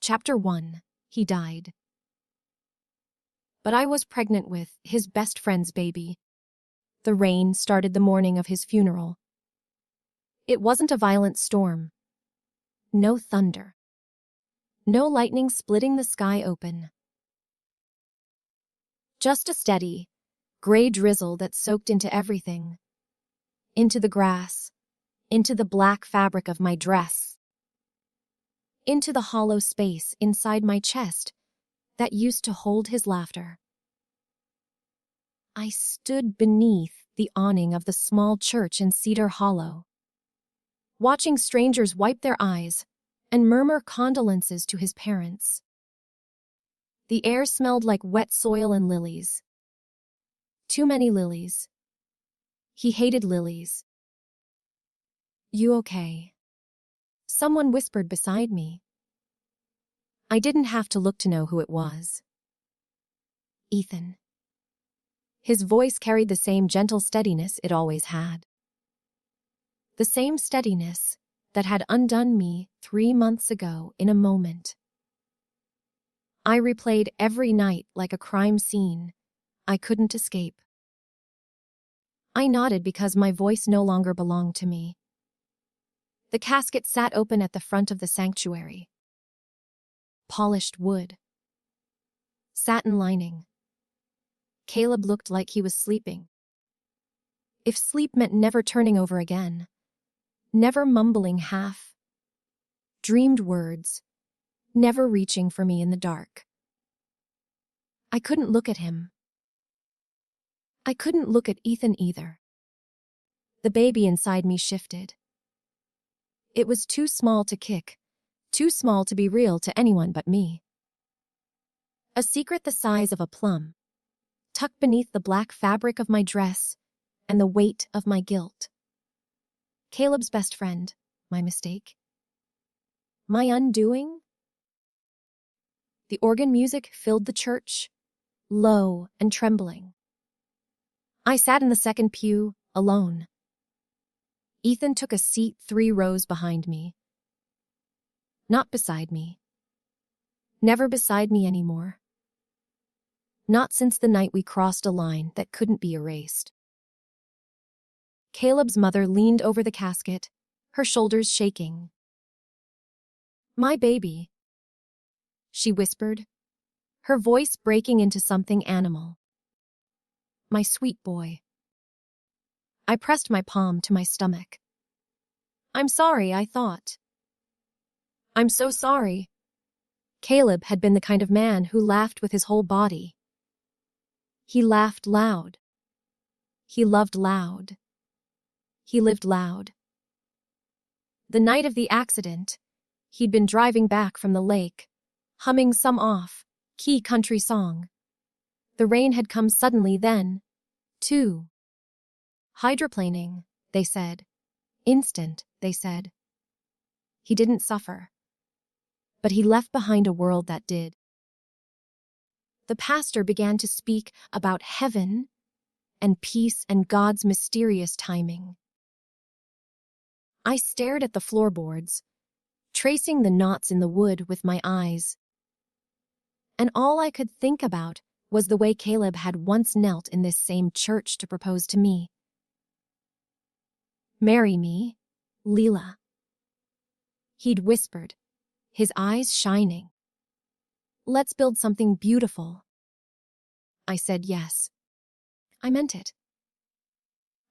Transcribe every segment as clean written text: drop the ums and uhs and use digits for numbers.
Chapter 1. He died. But I was pregnant with his best friend's baby. The rain started the morning of his funeral. It wasn't a violent storm. No thunder. No lightning splitting the sky open. Just a steady, gray drizzle that soaked into everything. Into the grass. Into the black fabric of my dress. Into the hollow space inside my chest that used to hold his laughter. I stood beneath the awning of the small church in Cedar Hollow, watching strangers wipe their eyes and murmur condolences to his parents. The air smelled like wet soil and lilies. Too many lilies. He hated lilies. "You okay?" Someone whispered beside me. I didn't have to look to know who it was. Ethan. His voice carried the same gentle steadiness it always had. The same steadiness that had undone me 3 months ago in a moment. I replayed every night like a crime scene I couldn't escape. I nodded because my voice no longer belonged to me. The casket sat open at the front of the sanctuary. Polished wood. Satin lining. Caleb looked like he was sleeping. If sleep meant never turning over again, never mumbling half-dreamed words, never reaching for me in the dark. I couldn't look at him. I couldn't look at Ethan either. The baby inside me shifted. It was too small to kick, too small to be real to anyone but me. A secret the size of a plum, tucked beneath the black fabric of my dress and the weight of my guilt. Caleb's best friend, my mistake. My undoing? The organ music filled the church, low and trembling. I sat in the second pew, alone. Ethan took a seat 3 rows behind me. Not beside me. Never beside me anymore. Not since the night we crossed a line that couldn't be erased. Caleb's mother leaned over the casket, her shoulders shaking. "My baby," she whispered, her voice breaking into something animal. "My sweet boy." I pressed my palm to my stomach. "I'm sorry, I thought." "I'm so sorry." Caleb had been the kind of man who laughed with his whole body. He laughed loud. He loved loud. He lived loud. The night of the accident, he'd been driving back from the lake, humming some off-key country song. The rain had come suddenly then, too. Hydroplaning, they said. Instant, they said. He didn't suffer. But he left behind a world that did. The pastor began to speak about heaven and peace and God's mysterious timing. I stared at the floorboards, tracing the knots in the wood with my eyes. And all I could think about was the way Caleb had once knelt in this same church to propose to me. "Marry me, Leela," he'd whispered, his eyes shining. "Let's build something beautiful." I said yes. I meant it.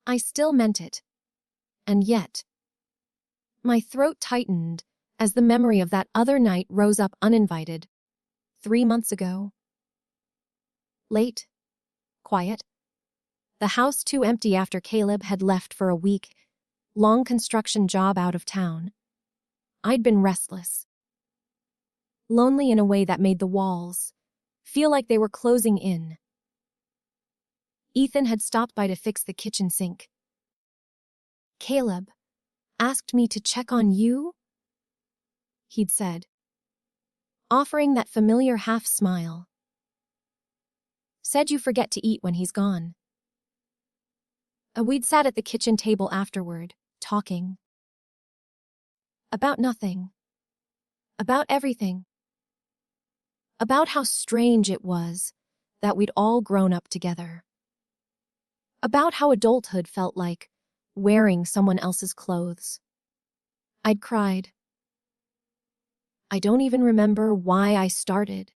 I still meant it. And yet, my throat tightened as the memory of that other night rose up uninvited, 3 months ago. Late, quiet, the house too empty after Caleb had left for a week, long construction job out of town. I'd been restless. Lonely in a way that made the walls feel like they were closing in. Ethan had stopped by to fix the kitchen sink. "Caleb asked me to check on you," he'd said, offering that familiar half-smile. "Said you forget to eat when he's gone." We'd sat at the kitchen table afterward, talking. About nothing. About everything. about how strange it was that we'd all grown up together, about how adulthood felt like wearing someone else's clothes. I'd cried. I don't even remember why I started.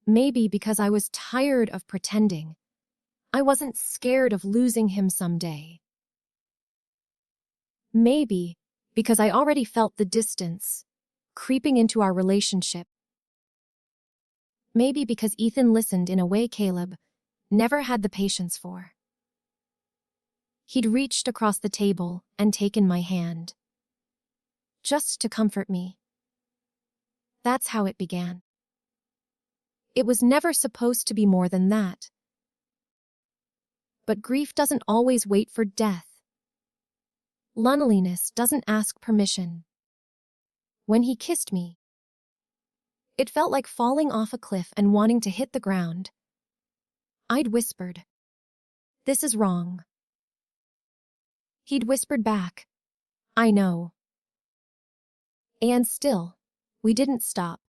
Maybe because I was tired of pretending. I wasn't scared of losing him someday. Maybe because I already felt the distance creeping into our relationship. Maybe because Ethan listened in a way Caleb never had the patience for. He'd reached across the table and taken my hand, just to comfort me. That's how it began. It was never supposed to be more than that. But grief doesn't always wait for death. Loneliness doesn't ask permission. When he kissed me, it felt like falling off a cliff and wanting to hit the ground. I'd whispered, "This is wrong." He'd whispered back, "I know." And still, we didn't stop.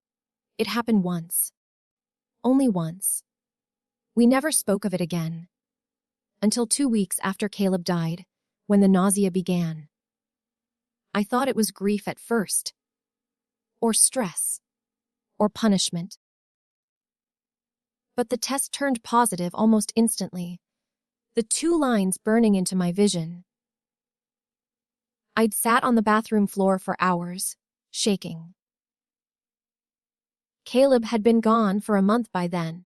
It happened once. Only once. We never spoke of it again. Until 2 weeks after Caleb died, when the nausea began. I thought it was grief at first, or stress, or punishment. But the test turned positive almost instantly, the 2 lines burning into my vision. I'd sat on the bathroom floor for hours, shaking. Caleb had been gone for a month by then.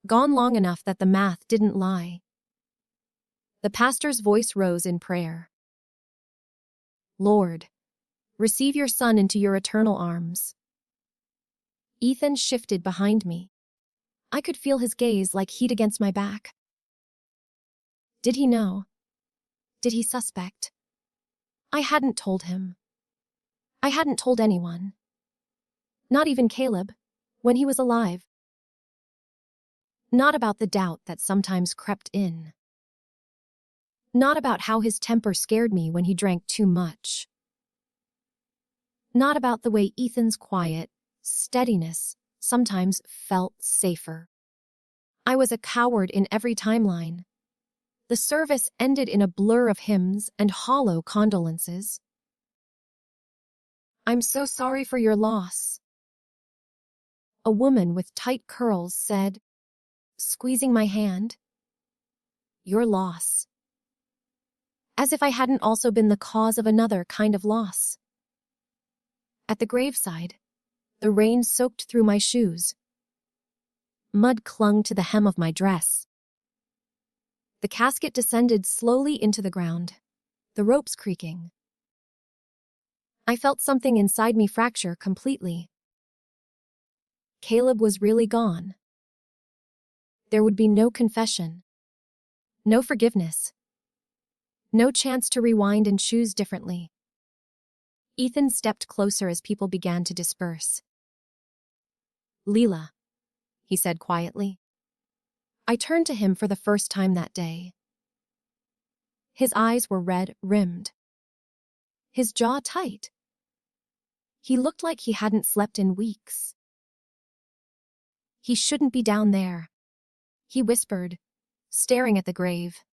Gone long enough that the math didn't lie. The pastor's voice rose in prayer. "Lord, receive your son into your eternal arms." Ethan shifted behind me. I could feel his gaze like heat against my back. Did he know? Did he suspect? I hadn't told him. I hadn't told anyone. Not even Caleb, when he was alive. Not about the doubt that sometimes crept in. Not about how his temper scared me when he drank too much. Not about the way Ethan's quiet steadiness sometimes felt safer. I was a coward in every timeline. The service ended in a blur of hymns and hollow condolences. "I'm so sorry for your loss," a woman with tight curls said, squeezing my hand. "Your loss." As if I hadn't also been the cause of another kind of loss. At the graveside, the rain soaked through my shoes. Mud clung to the hem of my dress. The casket descended slowly into the ground, the ropes creaking. I felt something inside me fracture completely. Caleb was really gone. There would be no confession, no forgiveness, no chance to rewind and choose differently. Ethan stepped closer as people began to disperse. "Leela," he said quietly. I turned to him for the first time that day. His eyes were red-rimmed. His jaw tight. He looked like he hadn't slept in weeks. "He shouldn't be down there," he whispered, staring at the grave.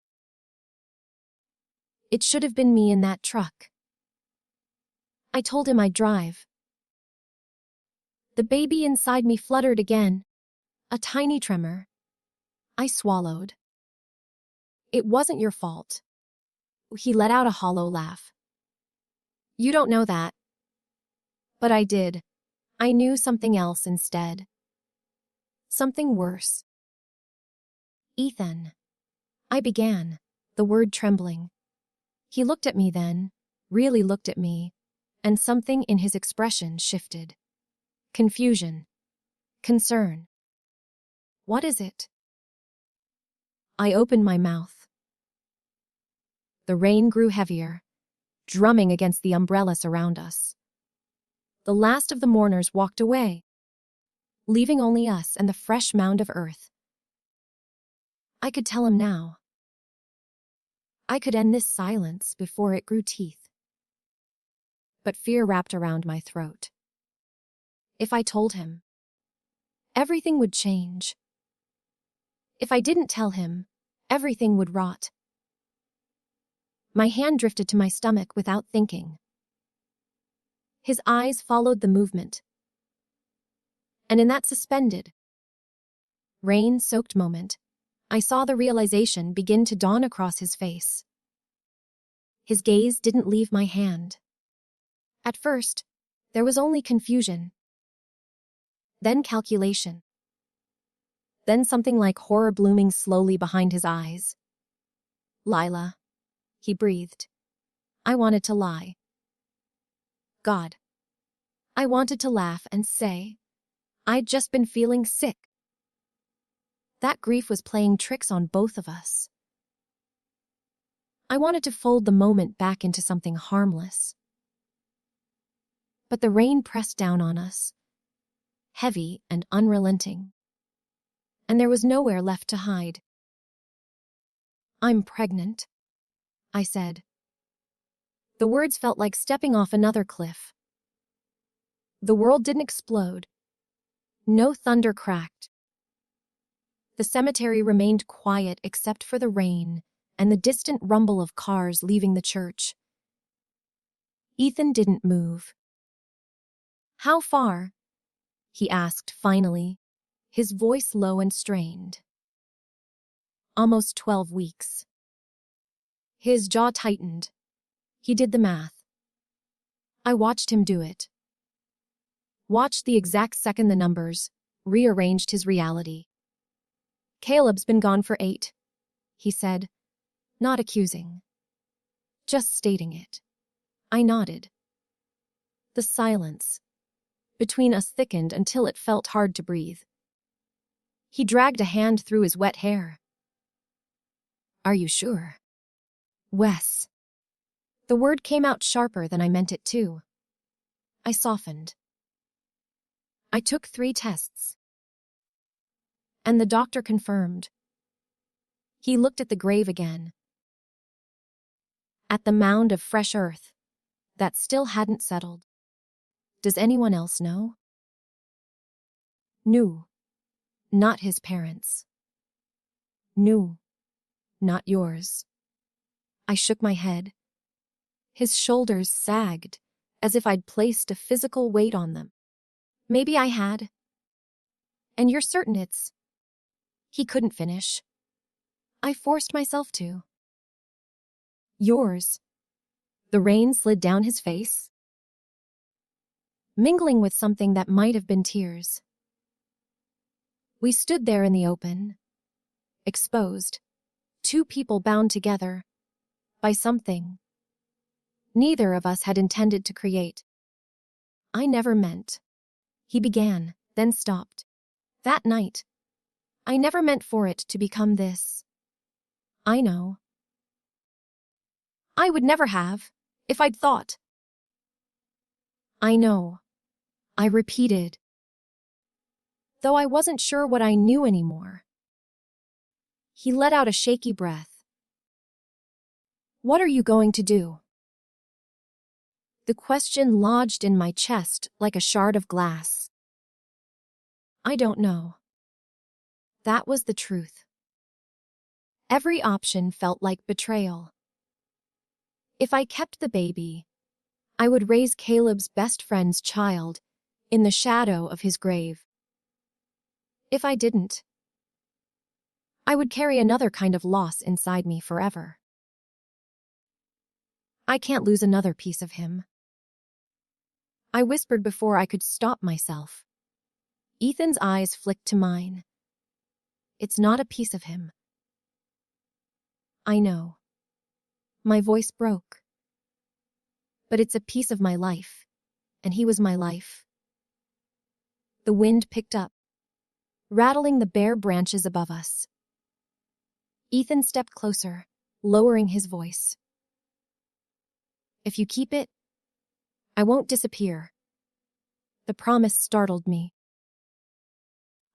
"It should have been me in that truck." I told him I'd drive. The baby inside me fluttered again, a tiny tremor. I swallowed. "It wasn't your fault." He let out a hollow laugh. "You don't know that." But I did. I knew something else instead. Something worse. "Ethan," I began, the word trembling. He looked at me then, really looked at me, and something in his expression shifted. Confusion. Concern. "What is it?" I opened my mouth. The rain grew heavier, drumming against the umbrellas around us. The last of the mourners walked away, leaving only us and the fresh mound of earth. I could tell him now. I could end this silence before it grew teeth. But fear wrapped around my throat. If I told him, everything would change. If I didn't tell him, everything would rot. My hand drifted to my stomach without thinking. His eyes followed the movement. And in that suspended, rain-soaked moment, I saw the realization begin to dawn across his face. His gaze didn't leave my hand. At first, there was only confusion. Then calculation. Then something like horror blooming slowly behind his eyes. Lila, he breathed. I wanted to lie. God. I wanted to laugh and say, I'd just been feeling sick. That grief was playing tricks on both of us. I wanted to fold the moment back into something harmless. But the rain pressed down on us, heavy and unrelenting. And there was nowhere left to hide. I'm pregnant, I said. The words felt like stepping off another cliff. The world didn't explode. No thunder cracked. The cemetery remained quiet except for the rain and the distant rumble of cars leaving the church. Ethan didn't move. How far? He asked finally, his voice low and strained. Almost 12 weeks. His jaw tightened. He did the math. I watched him do it. Watched the exact second the numbers rearranged his reality. Caleb's been gone for 8, he said, not accusing. Just stating it. I nodded. The silence between us thickened until it felt hard to breathe. He dragged a hand through his wet hair. Are you sure? Wes. The word came out sharper than I meant it to. I softened. I took 3 tests. And the doctor confirmed. He looked at the grave again. At the mound of fresh earth that still hadn't settled. Does anyone else know? No. Not his parents. No. Not yours. I shook my head. His shoulders sagged, as if I'd placed a physical weight on them. Maybe I had. And you're certain it's... He couldn't finish. I forced myself to. Yours. The rain slid down his face, mingling with something that might have been tears. We stood there in the open, exposed, 2 people bound together by something neither of us had intended to create. I never meant. He began, then stopped. That night, I never meant for it to become this. I know. I would never have, if I'd thought. I know, I repeated, though I wasn't sure what I knew anymore. He let out a shaky breath. What are you going to do? The question lodged in my chest like a shard of glass. I don't know. That was the truth. Every option felt like betrayal. If I kept the baby, I would raise Caleb's best friend's child in the shadow of his grave. If I didn't, I would carry another kind of loss inside me forever. I can't lose another piece of him. I whispered before I could stop myself. Ethan's eyes flicked to mine. It's not a piece of him. I know. My voice broke. But it's a piece of my life, and he was my life. The wind picked up, rattling the bare branches above us. Ethan stepped closer, lowering his voice. If you keep it, I won't disappear. The promise startled me.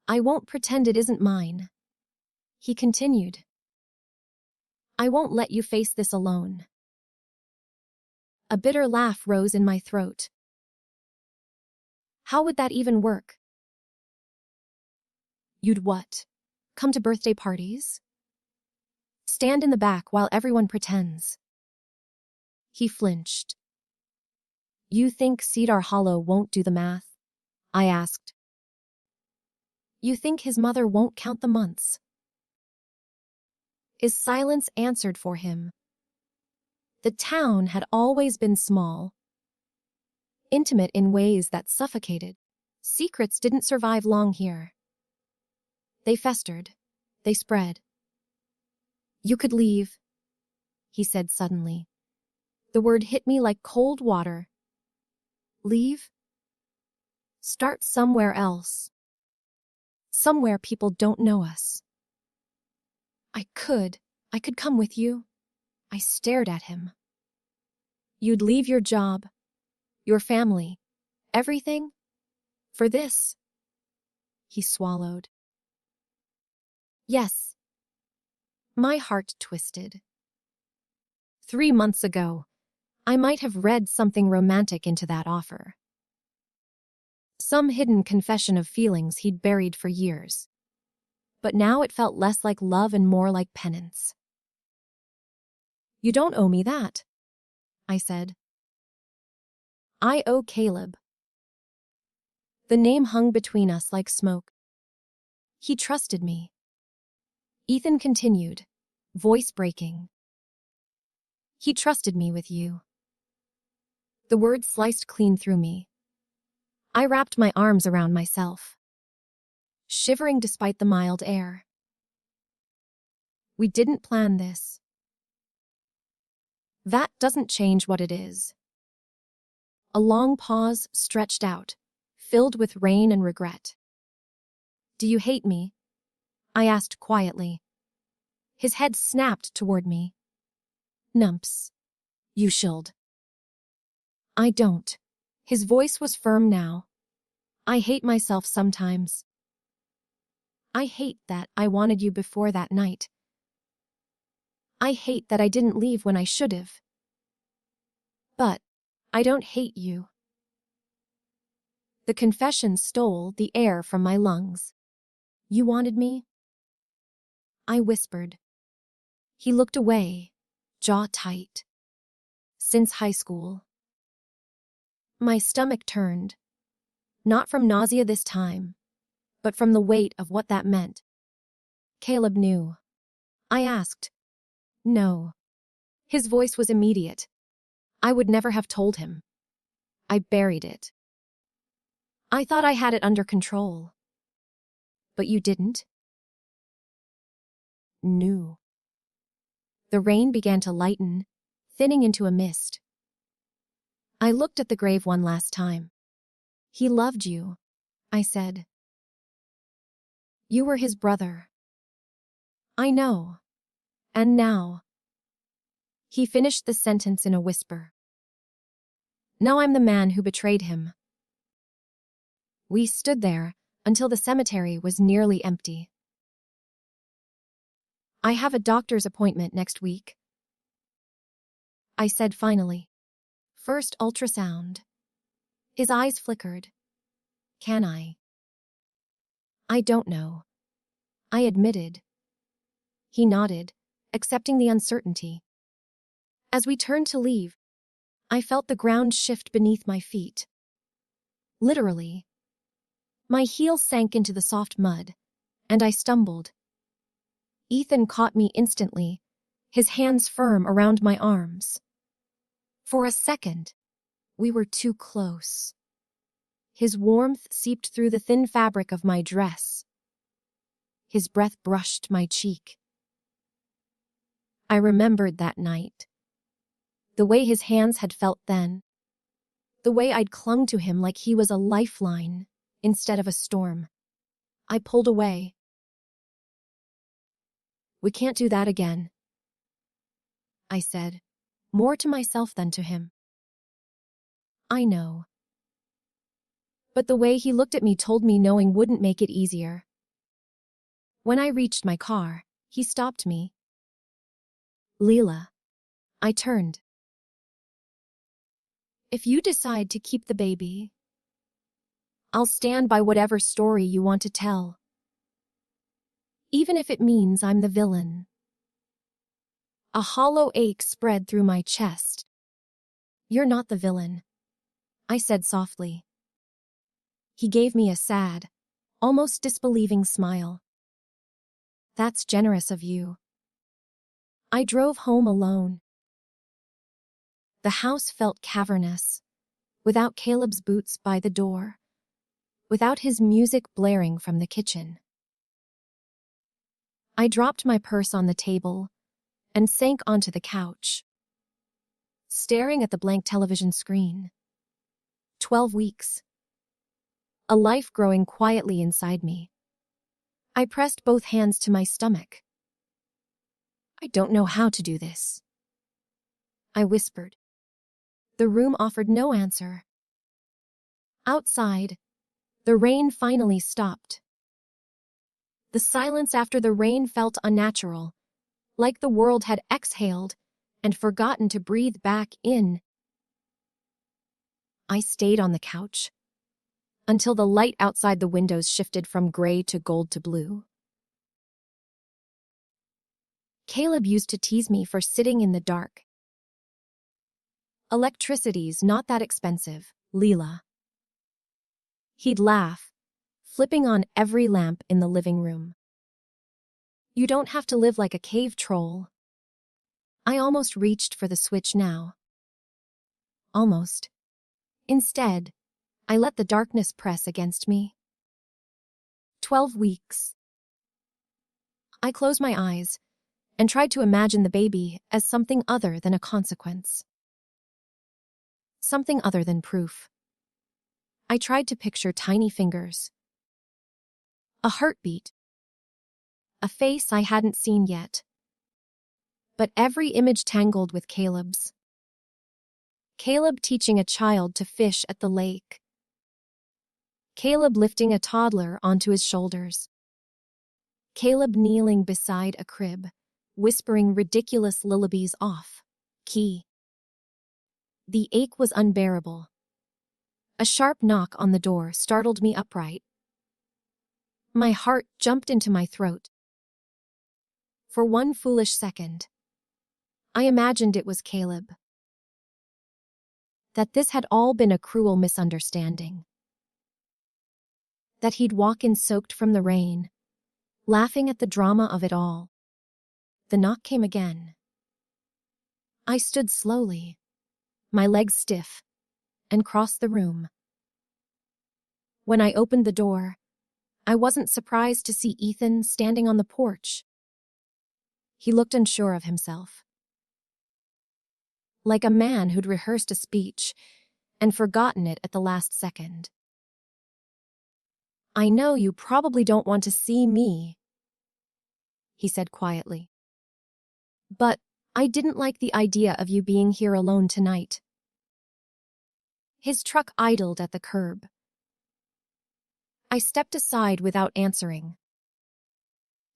I won't pretend it isn't mine. He continued. I won't let you face this alone. A bitter laugh rose in my throat. How would that even work? You'd what? Come to birthday parties? Stand in the back while everyone pretends. He flinched. You think Cedar Hollow won't do the math? I asked. You think his mother won't count the months? His silence answered for him. The town had always been small, intimate in ways that suffocated. Secrets didn't survive long here. They festered. They spread. You could leave, he said suddenly. The word hit me like cold water. Leave? Start somewhere else. Somewhere people don't know us. I could come with you. I stared at him. You'd leave your job, your family, everything? For this? He swallowed. Yes. My heart twisted. 3 months ago, I might have read something romantic into that offer. Some hidden confession of feelings he'd buried for years. But now it felt less like love and more like penance. You don't owe me that, I said. I owe Caleb. The name hung between us like smoke. He trusted me. Ethan continued, voice breaking. He trusted me with you. The words sliced clean through me. I wrapped my arms around myself, shivering despite the mild air. We didn't plan this. That doesn't change what it is. A long pause stretched out, filled with rain and regret. Do you hate me? I asked quietly. His head snapped toward me. Numps. You should. I don't. His voice was firm now. I hate myself sometimes. I hate that I wanted you before that night. I hate that I didn't leave when I should have. But I don't hate you. The confession stole the air from my lungs. You wanted me? I whispered. He looked away, jaw tight. Since high school. My stomach turned. Not from nausea this time, but from the weight of what that meant. Caleb knew. I asked. No. His voice was immediate. I would never have told him. I buried it. I thought I had it under control. But you didn't? No. The rain began to lighten, thinning into a mist. I looked at the grave one last time. He loved you, I said. You were his brother. I know. And now. He finished the sentence in a whisper. Now I'm the man who betrayed him. We stood there until the cemetery was nearly empty. I have a doctor's appointment next week, I said finally. First ultrasound. His eyes flickered. Can I? I don't know. I admitted. He nodded, accepting the uncertainty. As we turned to leave, I felt the ground shift beneath my feet. Literally. My heel sank into the soft mud, and I stumbled. Ethan caught me instantly, his hands firm around my arms. For a second, we were too close. His warmth seeped through the thin fabric of my dress. His breath brushed my cheek. I remembered that night. The way his hands had felt then. The way I'd clung to him like he was a lifeline instead of a storm. I pulled away. We can't do that again, I said, more to myself than to him. I know. But the way he looked at me told me knowing wouldn't make it easier. When I reached my car, he stopped me. Leela. I turned. If you decide to keep the baby, I'll stand by whatever story you want to tell, even if it means I'm the villain. A hollow ache spread through my chest. You're not the villain, I said softly. He gave me a sad, almost disbelieving smile. That's generous of you. I drove home alone. The house felt cavernous, without Caleb's boots by the door, without his music blaring from the kitchen. I dropped my purse on the table and sank onto the couch, staring at the blank television screen. 12 weeks. A life growing quietly inside me. I pressed both hands to my stomach. I don't know how to do this, I whispered. The room offered no answer. Outside, the rain finally stopped. The silence after the rain felt unnatural, like the world had exhaled and forgotten to breathe back in. I stayed on the couch until the light outside the windows shifted from gray to gold to blue. Caleb used to tease me for sitting in the dark. Electricity's not that expensive, Leela. He'd laugh, flipping on every lamp in the living room. You don't have to live like a cave troll. I almost reached for the switch now. Almost. Instead, I let the darkness press against me. 12 weeks. I closed my eyes and tried to imagine the baby as something other than a consequence. Something other than proof. I tried to picture tiny fingers, a heartbeat, a face I hadn't seen yet. But every image tangled with Caleb's. Caleb teaching a child to fish at the lake. Caleb lifting a toddler onto his shoulders. Caleb kneeling beside a crib, whispering ridiculous lullabies off key. The ache was unbearable. A sharp knock on the door startled me upright. My heart jumped into my throat. For one foolish second, I imagined it was Caleb. That this had all been a cruel misunderstanding. That he'd walk in soaked from the rain, laughing at the drama of it all. The knock came again. I stood slowly, my legs stiff, and crossed the room. When I opened the door, I wasn't surprised to see Ethan standing on the porch. He looked unsure of himself. Like a man who'd rehearsed a speech and forgotten it at the last second. I know you probably don't want to see me, he said quietly. But I didn't like the idea of you being here alone tonight. His truck idled at the curb. I stepped aside without answering.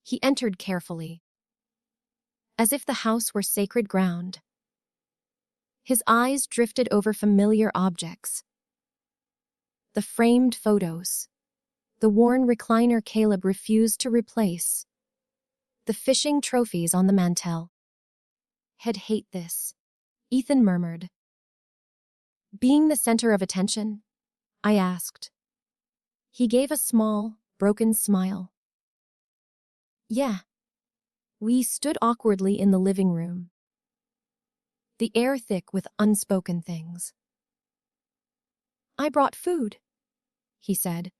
He entered carefully, as if the house were sacred ground. His eyes drifted over familiar objects. The framed photos, the worn recliner Caleb refused to replace, the fishing trophies on the mantel. He'd hate this, Ethan murmured. Being the center of attention? I asked. He gave a small, broken smile. Yeah. We stood awkwardly in the living room, the air thick with unspoken things. I brought food, he said,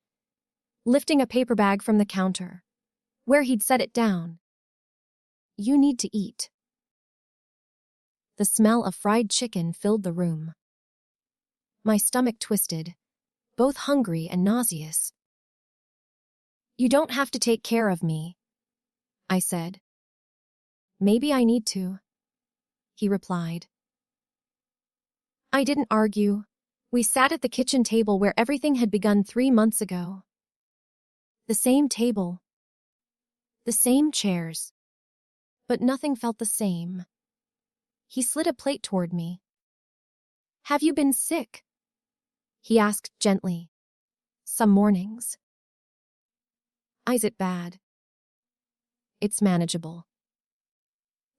lifting a paper bag from the counter, where he'd set it down. You need to eat. The smell of fried chicken filled the room. My stomach twisted, both hungry and nauseous. You don't have to take care of me, I said. Maybe I need to, he replied. I didn't argue. We sat at the kitchen table where everything had begun 3 months ago. The same table. The same chairs. But nothing felt the same. He slid a plate toward me. Have you been sick? He asked gently, Some mornings. Is it bad? It's manageable.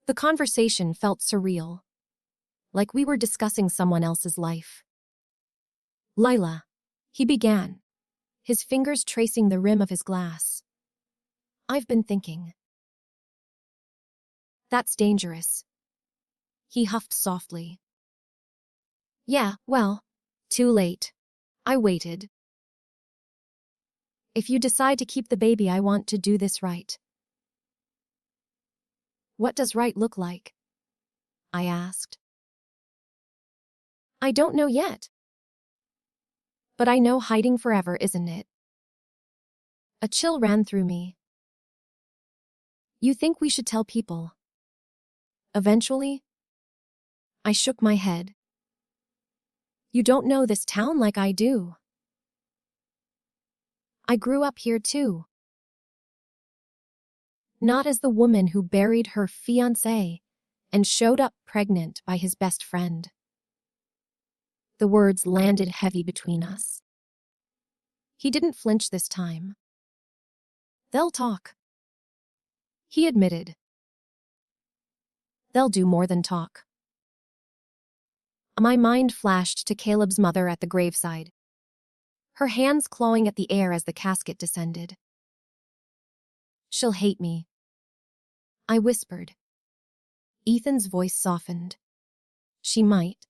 The conversation felt surreal, like we were discussing someone else's life. Lila, he began, his fingers tracing the rim of his glass. I've been thinking. That's dangerous. He huffed softly. Yeah, well, too late. I waited. If you decide to keep the baby, I want to do this right. What does right look like? I asked. I don't know yet. But I know hiding forever isn't it. A chill ran through me. You think we should tell people? Eventually? I shook my head. You don't know this town like I do. I grew up here too. Not as the woman who buried her fiancé and showed up pregnant by his best friend. The words landed heavy between us. He didn't flinch this time. They'll talk. He admitted. They'll do more than talk. My mind flashed to Caleb's mother at the graveside, her hands clawing at the air as the casket descended. She'll hate me, I whispered. Ethan's voice softened. She might.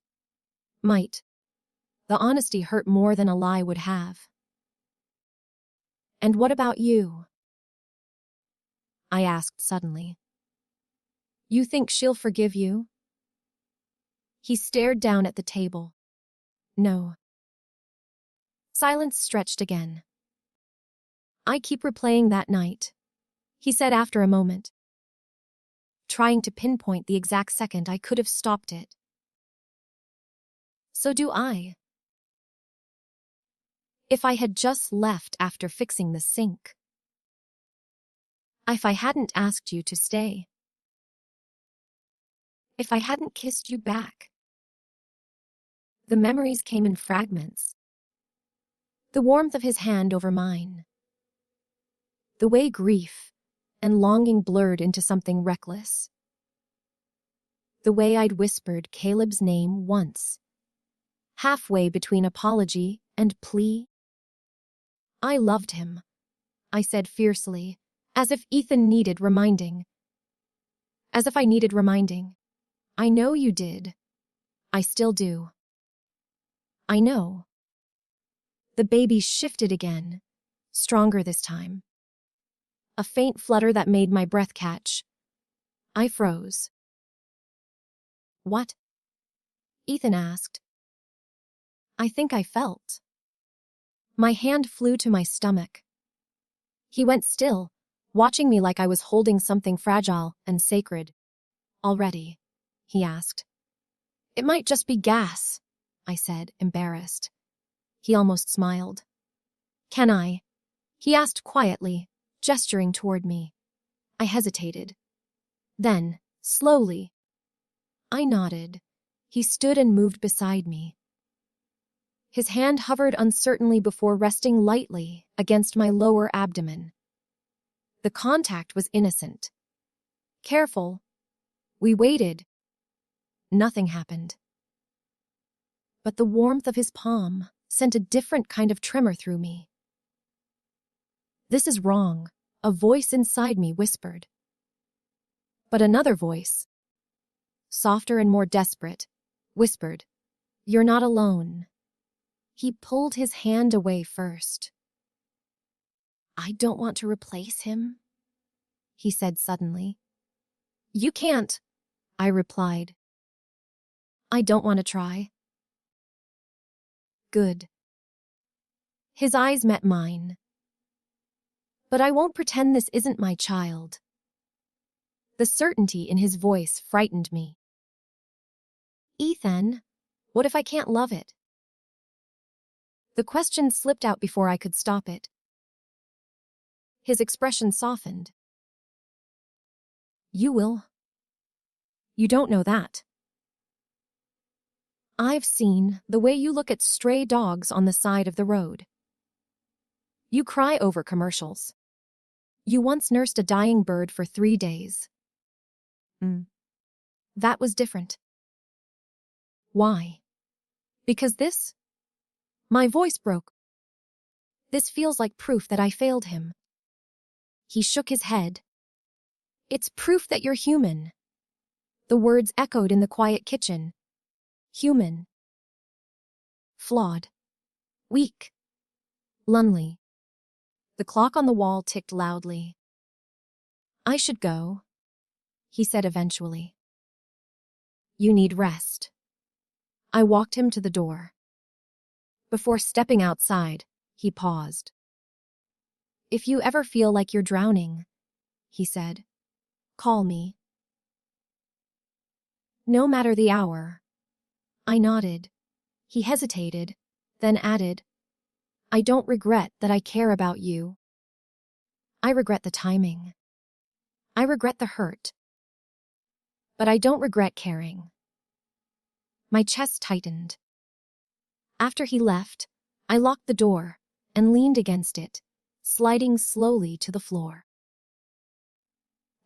Might. The honesty hurt more than a lie would have. And what about you? I asked suddenly. You think she'll forgive you? He stared down at the table. No. Silence stretched again. I keep replaying that night, he said after a moment, trying to pinpoint the exact second I could have stopped it. So do I. If I had just left after fixing the sink. If I hadn't asked you to stay. If I hadn't kissed you back. The memories came in fragments. The warmth of his hand over mine. The way grief and longing blurred into something reckless. The way I'd whispered Caleb's name once, halfway between apology and plea. I loved him, I said fiercely, as if Ethan needed reminding. As if I needed reminding. I know you did. I still do. I know. The baby shifted again, stronger this time. A faint flutter that made my breath catch. I froze. What? Ethan asked. I think I felt. My hand flew to my stomach. He went still, watching me like I was holding something fragile and sacred. Already? He asked. It might just be gas, I said, embarrassed. He almost smiled. Can I? He asked quietly, gesturing toward me. I hesitated. Then, slowly. I nodded. He stood and moved beside me. His hand hovered uncertainly before resting lightly against my lower abdomen. The contact was innocent. Careful. We waited. Nothing happened. But the warmth of his palm sent a different kind of tremor through me. This is wrong, a voice inside me whispered. But another voice, softer and more desperate, whispered, You're not alone. He pulled his hand away first. I don't want to replace him, he said suddenly. You can't, I replied. I don't want to try. Good. His eyes met mine. But I won't pretend this isn't my child. The certainty in his voice frightened me. Ethan, what if I can't love it? The question slipped out before I could stop it. His expression softened. You will. You don't know that. I've seen the way you look at stray dogs on the side of the road. You cry over commercials. You once nursed a dying bird for 3 days. That was different. Why? Because this? My voice broke. This feels like proof that I failed him. He shook his head. It's proof that you're human. The words echoed in the quiet kitchen. Human. Flawed. Weak. Lonely. The clock on the wall ticked loudly. I should go, he said eventually. You need rest. I walked him to the door. Before stepping outside, he paused. If you ever feel like you're drowning, he said, call me. No matter the hour. I nodded. He hesitated, then added, I don't regret that I care about you. I regret the timing. I regret the hurt. But I don't regret caring. My chest tightened. After he left, I locked the door and leaned against it, sliding slowly to the floor.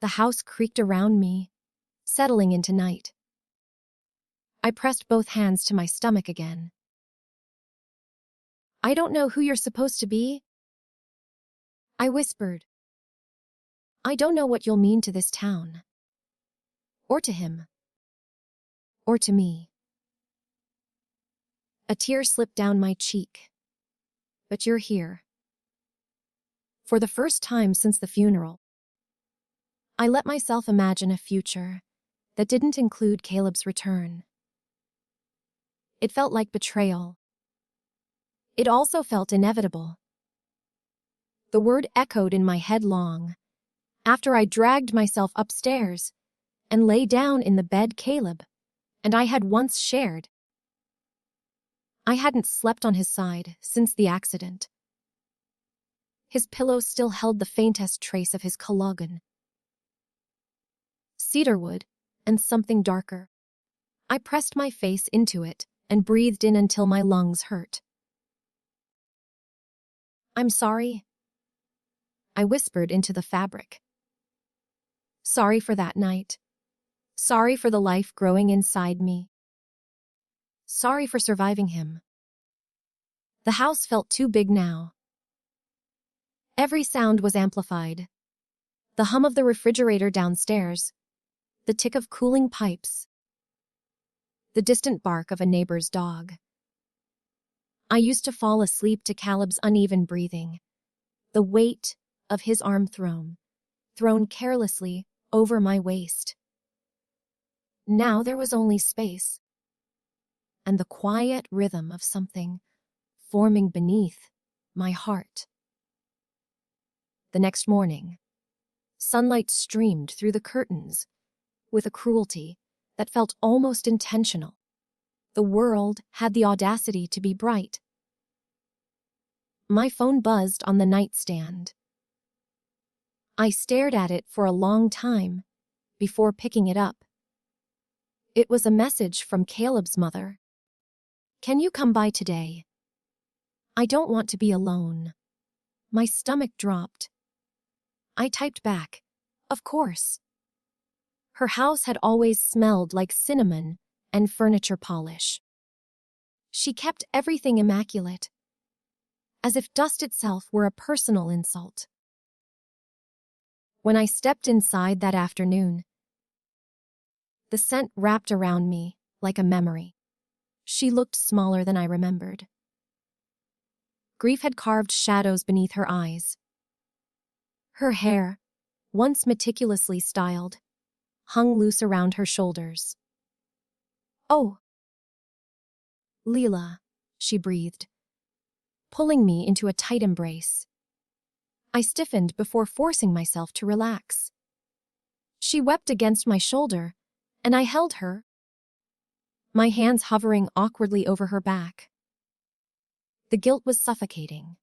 The house creaked around me, settling into night. I pressed both hands to my stomach again. I don't know who you're supposed to be, I whispered. I don't know what you'll mean to this town. Or to him. Or to me. A tear slipped down my cheek. But you're here. For the first time since the funeral, I let myself imagine a future that didn't include Caleb's return. It felt like betrayal. It also felt inevitable. The word echoed in my head long, after I dragged myself upstairs and lay down in the bed Caleb and I had once shared. I hadn't slept on his side since the accident. His pillow still held the faintest trace of his cologne. Cedarwood and something darker. I pressed my face into it and breathed in until my lungs hurt. I'm sorry, I whispered into the fabric. Sorry for that night. Sorry for the life growing inside me. Sorry for surviving him. The house felt too big now. Every sound was amplified. The hum of the refrigerator downstairs, the tick of cooling pipes, the distant bark of a neighbor's dog. I used to fall asleep to Caleb's uneven breathing, the weight of his arm thrown carelessly over my waist. Now there was only space, and the quiet rhythm of something forming beneath my heart. The next morning, sunlight streamed through the curtains with a cruelty that felt almost intentional. The world had the audacity to be bright. My phone buzzed on the nightstand. I stared at it for a long time before picking it up. It was a message from Caleb's mother. Can you come by today? I don't want to be alone. My stomach dropped. I typed back, of course. Her house had always smelled like cinnamon and furniture polish. She kept everything immaculate, as if dust itself were a personal insult. When I stepped inside that afternoon, the scent wrapped around me like a memory. She looked smaller than I remembered. Grief had carved shadows beneath her eyes. Her hair, once meticulously styled, hung loose around her shoulders. Oh, Leela, she breathed, pulling me into a tight embrace. I stiffened before forcing myself to relax. She wept against my shoulder, and I held her, my hands hovering awkwardly over her back. The guilt was suffocating.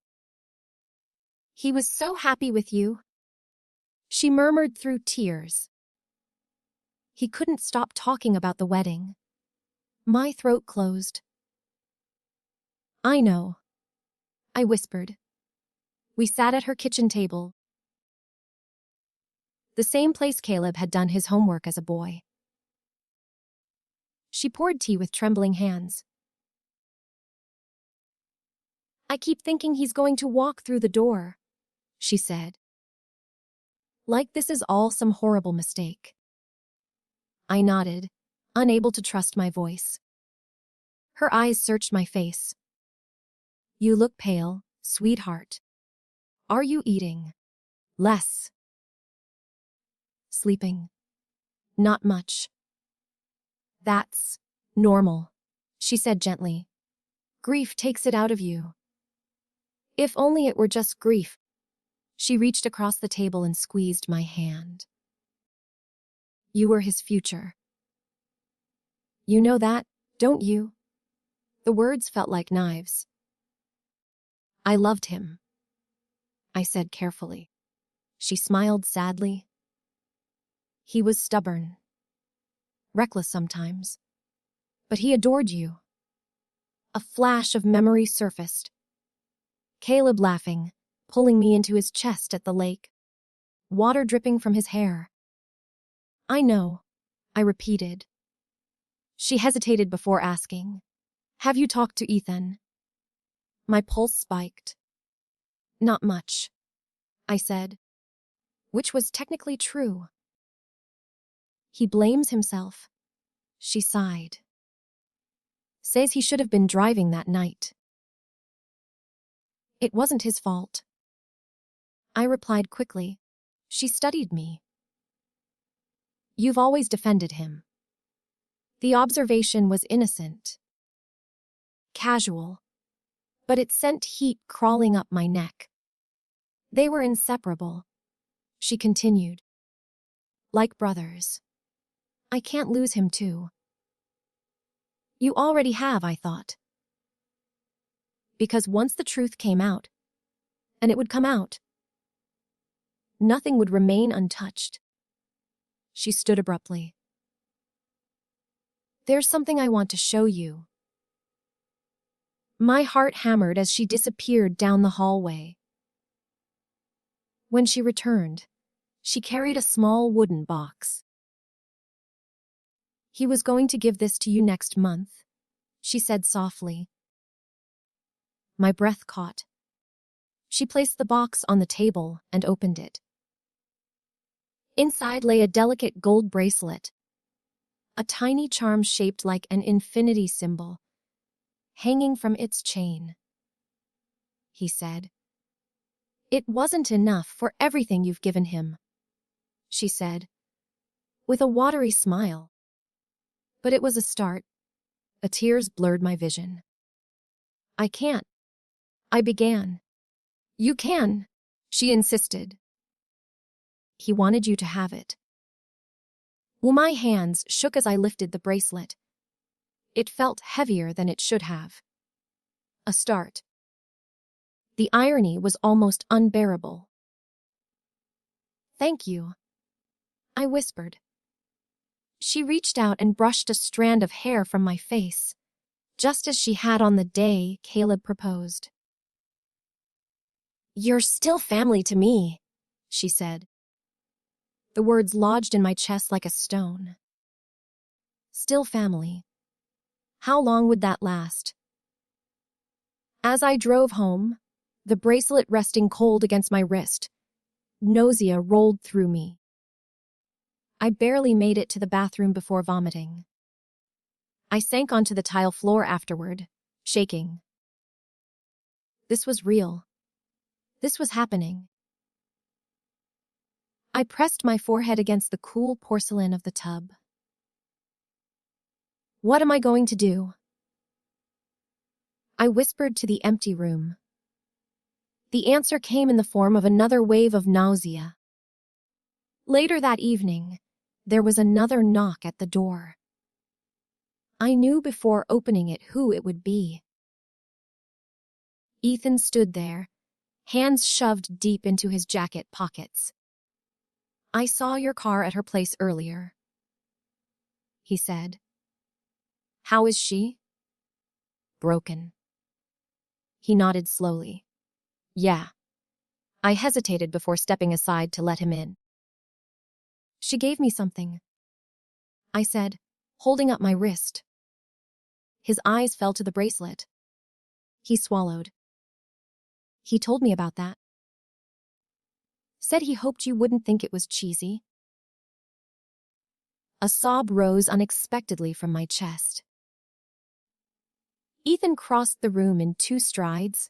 He was so happy with you, she murmured through tears. He couldn't stop talking about the wedding. My throat closed. I know, I whispered. We sat at her kitchen table, the same place Caleb had done his homework as a boy. She poured tea with trembling hands. I keep thinking he's going to walk through the door, she said. Like this is all some horrible mistake. I nodded, unable to trust my voice. Her eyes searched my face. You look pale, sweetheart. Are you eating? Less. Sleeping. Not much. That's normal, she said gently. Grief takes it out of you. If only it were just grief. She reached across the table and squeezed my hand. You were his future. You know that, don't you? The words felt like knives. I loved him, I said carefully. She smiled sadly. He was stubborn, reckless sometimes, but he adored you. A flash of memory surfaced. Caleb laughing, pulling me into his chest at the lake, water dripping from his hair. I know, I repeated. She hesitated before asking, have you talked to Ethan? My pulse spiked. Not much, I said, which was technically true. He blames himself, she sighed. Says he should have been driving that night. It wasn't his fault. I replied quickly. She studied me. You've always defended him. The observation was innocent, casual, but it sent heat crawling up my neck. They were inseparable, she continued. Like brothers. I can't lose him too. You already have, I thought. Because once the truth came out, and it would come out, nothing would remain untouched. She stood abruptly. There's something I want to show you. My heart hammered as she disappeared down the hallway. When she returned, she carried a small wooden box. He was going to give this to you next month, she said softly. My breath caught. She placed the box on the table and opened it. Inside lay a delicate gold bracelet, a tiny charm shaped like an infinity symbol, hanging from its chain. He said. It wasn't enough for everything you've given him, she said, with a watery smile. But it was a start. The tears blurred my vision. I can't. I began. You can, she insisted. He wanted you to have it. Well, my hands shook as I lifted the bracelet. It felt heavier than it should have. A start. The irony was almost unbearable. Thank you, I whispered. She reached out and brushed a strand of hair from my face, just as she had on the day Caleb proposed. You're still family to me, she said. The words lodged in my chest like a stone. Still family. How long would that last? As I drove home, the bracelet resting cold against my wrist, nausea rolled through me. I barely made it to the bathroom before vomiting. I sank onto the tile floor afterward, shaking. This was real. This was happening. I pressed my forehead against the cool porcelain of the tub. What am I going to do? I whispered to the empty room. The answer came in the form of another wave of nausea. Later that evening, there was another knock at the door. I knew before opening it who it would be. Ethan stood there, hands shoved deep into his jacket pockets. I saw your car at her place earlier, he said. How is she? Broken. He nodded slowly. Yeah. I hesitated before stepping aside to let him in. She gave me something, I said, holding up my wrist. His eyes fell to the bracelet. He swallowed. He told me about that. Said he hoped you wouldn't think it was cheesy. A sob rose unexpectedly from my chest. Ethan crossed the room in 2 strides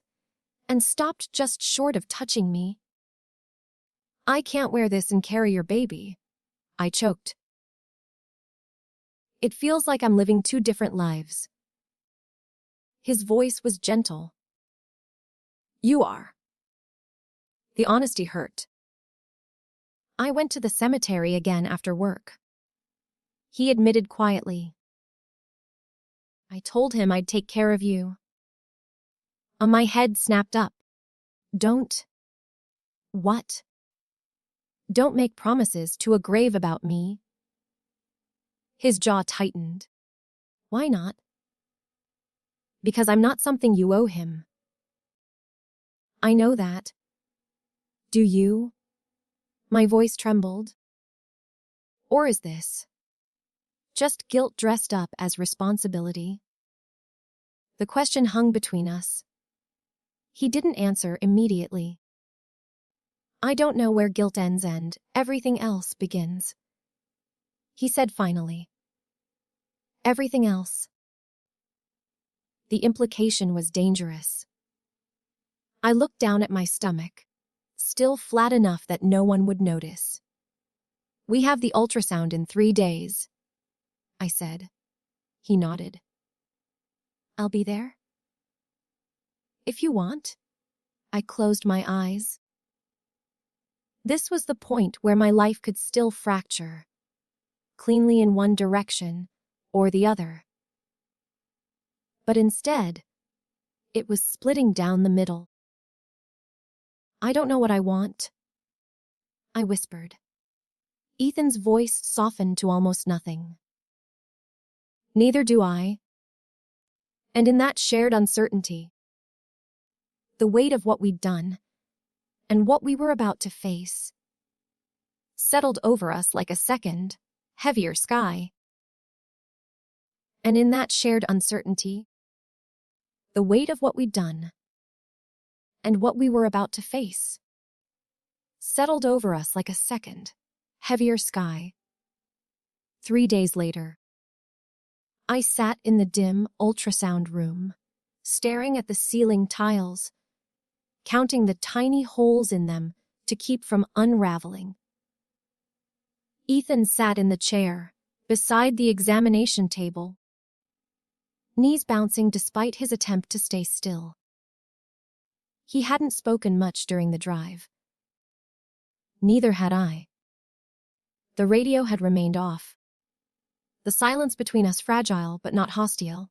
and stopped just short of touching me. I can't wear this and carry your baby, I choked. It feels like I'm living 2 different lives. His voice was gentle. You are. The honesty hurt. I went to the cemetery again after work. He admitted quietly. I told him I'd take care of you. My head snapped up. Don't. What? Don't make promises to a grave about me. His jaw tightened. Why not? Because I'm not something you owe him. I know that. Do you? My voice trembled. Or is this just guilt dressed up as responsibility? The question hung between us. He didn't answer immediately. I don't know where guilt ends and everything else begins. He said finally. Everything else. The implication was dangerous. I looked down at my stomach, still flat enough that no one would notice. We have the ultrasound in 3 days, I said. He nodded. I'll be there? If you want. I closed my eyes. This was the point where my life could still fracture, cleanly in one direction or the other. But instead, it was splitting down the middle. I don't know what I want, I whispered. Ethan's voice softened to almost nothing. Neither do I. And in that shared uncertainty, the weight of what we'd done and what we were about to face settled over us like a second, heavier sky. And in that shared uncertainty, the weight of what we'd done and what we were about to face settled over us like a second, heavier sky. 3 days later, I sat in the dim ultrasound room, staring at the ceiling tiles, counting the tiny holes in them to keep from unraveling. Ethan sat in the chair, beside the examination table, knees bouncing despite his attempt to stay still. He hadn't spoken much during the drive. Neither had I. The radio had remained off. The silence between us fragile but not hostile.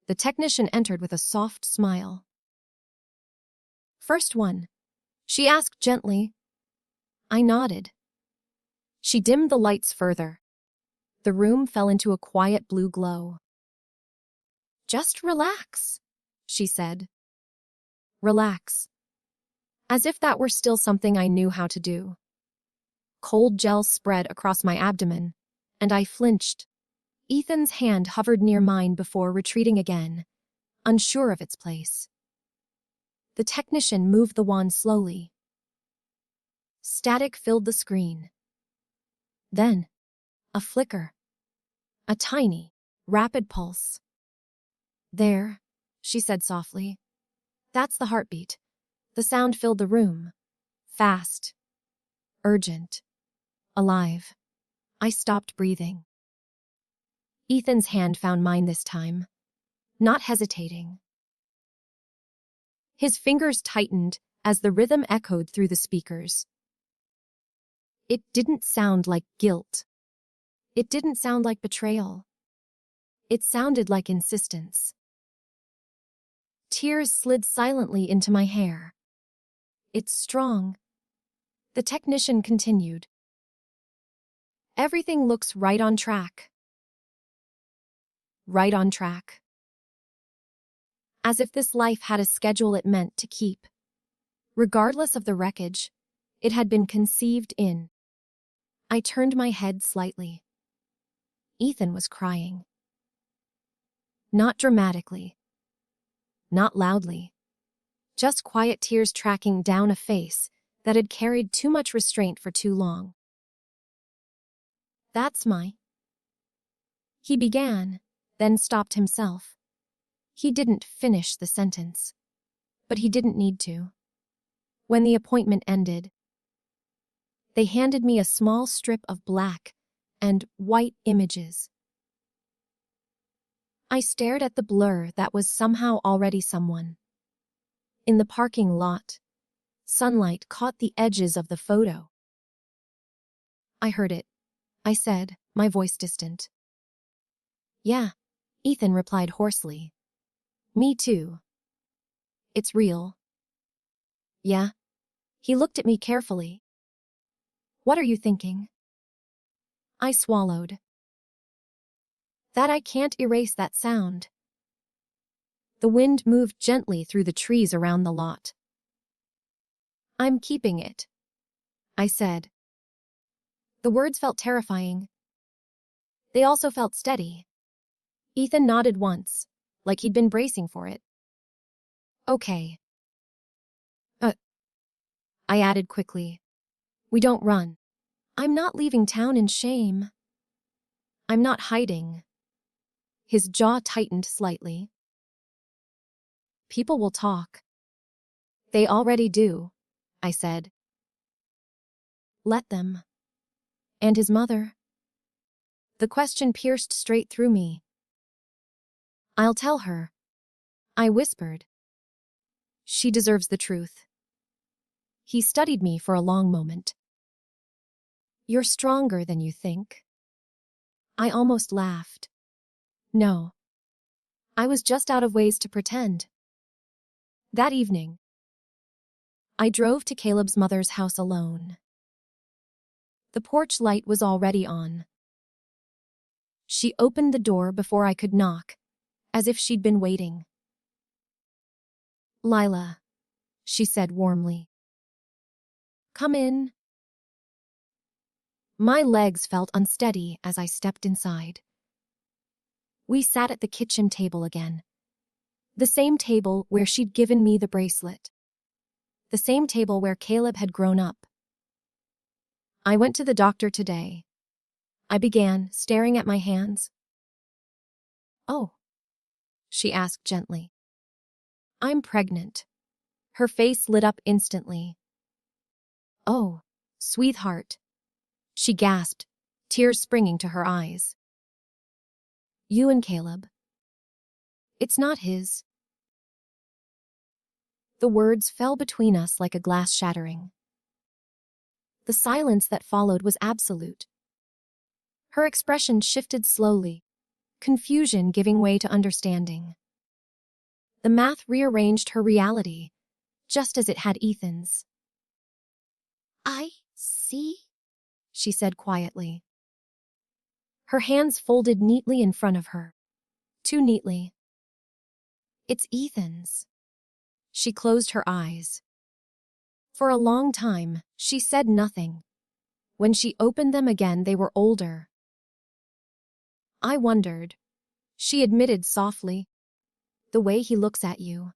The technician entered with a soft smile. First one, she asked gently. I nodded. She dimmed the lights further. The room fell into a quiet blue glow. Just relax, she said. Relax. As if that were still something I knew how to do. Cold gel spread across my abdomen, and I flinched. Ethan's hand hovered near mine before retreating again, unsure of its place. The technician moved the wand slowly. Static filled the screen. Then, a flicker. A tiny, rapid pulse. There, she said softly. That's the heartbeat. The sound filled the room. Fast. Urgent. Alive. I stopped breathing. Ethan's hand found mine this time, not hesitating. His fingers tightened as the rhythm echoed through the speakers. It didn't sound like guilt. It didn't sound like betrayal. It sounded like insistence. Tears slid silently into my hair. It's strong. The technician continued. Everything looks right on track. Right on track. As if this life had a schedule it meant to keep. Regardless of the wreckage, it had been conceived in. I turned my head slightly. Ethan was crying. Not dramatically. Not loudly. Just quiet tears tracking down a face that had carried too much restraint for too long. That's my... He began, then stopped himself. He didn't finish the sentence. But he didn't need to. When the appointment ended, they handed me a small strip of black and white images. I stared at the blur that was somehow already someone. In the parking lot, sunlight caught the edges of the photo. I heard it. I said, my voice distant. Yeah, Ethan replied hoarsely. Me too. It's real. Yeah. He looked at me carefully. What are you thinking? I swallowed. That I can't erase that sound. The wind moved gently through the trees around the lot. I'm keeping it, I said. The words felt terrifying. They also felt steady. Ethan nodded once, like he'd been bracing for it. Okay. I added quickly. We don't run. I'm not leaving town in shame. I'm not hiding. His jaw tightened slightly. People will talk. They already do, I said. Let them. And his mother? The question pierced straight through me. I'll tell her, I whispered. She deserves the truth. He studied me for a long moment. You're stronger than you think. I almost laughed. No. I was just out of ways to pretend. That evening, I drove to Caleb's mother's house alone. The porch light was already on. She opened the door before I could knock, as if she'd been waiting. Lila, she said warmly. Come in. My legs felt unsteady as I stepped inside. We sat at the kitchen table again. The same table where she'd given me the bracelet. The same table where Caleb had grown up. I went to the doctor today. I began, staring at my hands. Oh, she asked gently. I'm pregnant. Her face lit up instantly. Oh, sweetheart, she gasped, tears springing to her eyes. You and Caleb. It's not his. The words fell between us like a glass shattering. The silence that followed was absolute. Her expression shifted slowly, confusion giving way to understanding. The math rearranged her reality, just as it had Ethan's. I see, she said quietly. Her hands folded neatly in front of her. Too neatly. It's Ethan's. She closed her eyes. For a long time, she said nothing. When she opened them again, they were older. I wondered. She admitted softly. The way he looks at you.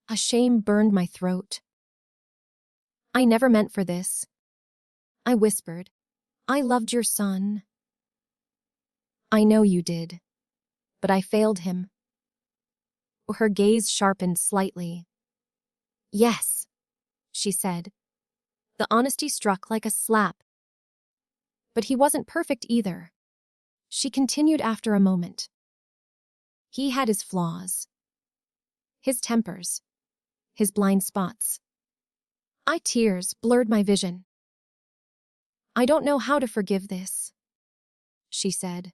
A shame burned my throat. I never meant for this. I whispered. I loved your son. I know you did. But I failed him. Her gaze sharpened slightly. Yes, she said. The honesty struck like a slap. But he wasn't perfect either. She continued after a moment. He had his flaws. His tempers. His blind spots. Tears blurred my vision. I don't know how to forgive this, she said.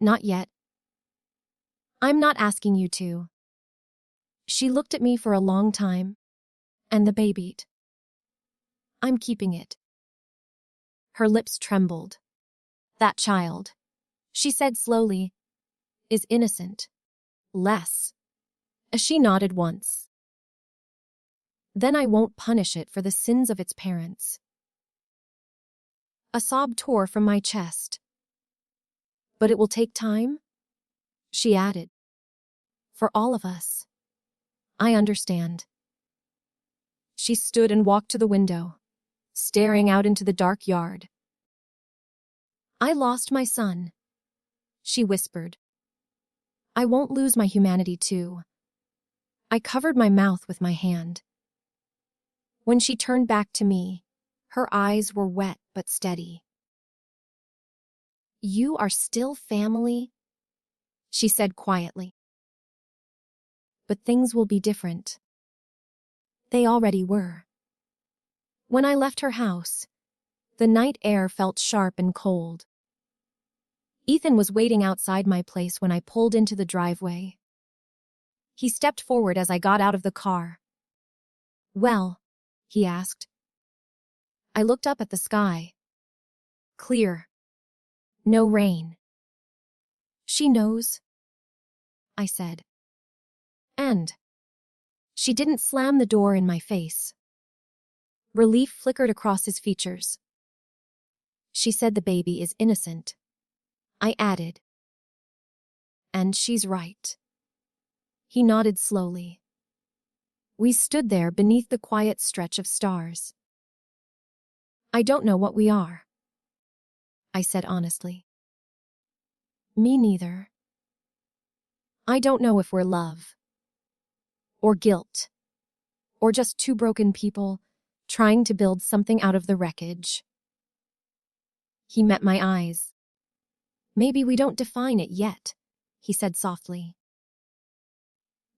Not yet. I'm not asking you to. She looked at me for a long time, and the baby. I'm keeping it. Her lips trembled. That child, she said slowly, is innocent. Less. She nodded once. Then I won't punish it for the sins of its parents. A sob tore from my chest. But it will take time, she added. For all of us. I understand. She stood and walked to the window, staring out into the dark yard. I lost my son, she whispered. I won't lose my humanity too. I covered my mouth with my hand. When she turned back to me, her eyes were wet but steady. You are still family, she said quietly. But things will be different. They already were. When I left her house, the night air felt sharp and cold. Ethan was waiting outside my place when I pulled into the driveway. He stepped forward as I got out of the car. Well, he asked. I looked up at the sky. Clear. No rain. She knows, I said. And she didn't slam the door in my face. Relief flickered across his features. She said the baby is innocent. I added. And she's right. He nodded slowly. We stood there beneath the quiet stretch of stars. I don't know what we are, I said honestly. Me neither. I don't know if we're love, or guilt, or just two broken people trying to build something out of the wreckage. He met my eyes. Maybe we don't define it yet, he said softly.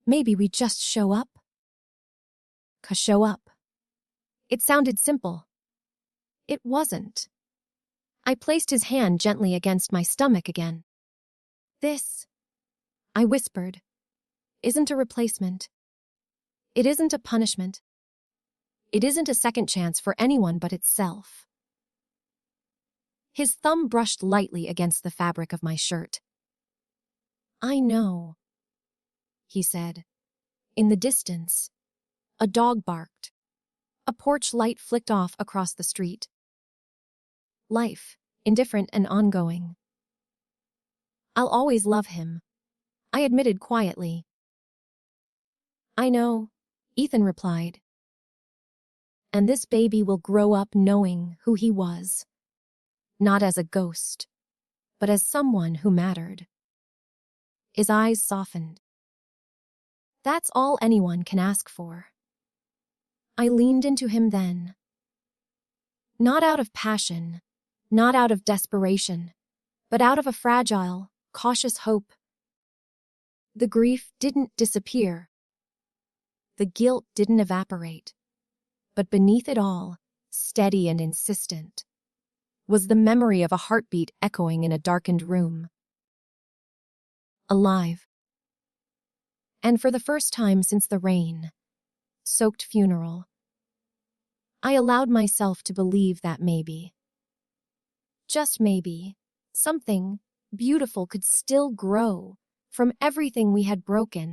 Maybe we just show up. 'Cause show up. It sounded simple. It wasn't. I placed his hand gently against my stomach again. This, I whispered, isn't a replacement. It isn't a punishment. It isn't a second chance for anyone but itself. His thumb brushed lightly against the fabric of my shirt. I know, he said. In the distance, a dog barked. A porch light flicked off across the street. Life, indifferent and ongoing. I'll always love him, I admitted quietly. I know, Ethan replied. And this baby will grow up knowing who he was. Not as a ghost, but as someone who mattered. His eyes softened. That's all anyone can ask for. I leaned into him then. Not out of passion, not out of desperation, but out of a fragile, cautious hope. The grief didn't disappear. The guilt didn't evaporate. But beneath it all, steady and insistent, was the memory of a heartbeat echoing in a darkened room. Alive. And for the first time since the rain-soaked funeral, I allowed myself to believe that maybe, just maybe, something beautiful could still grow from everything we had broken.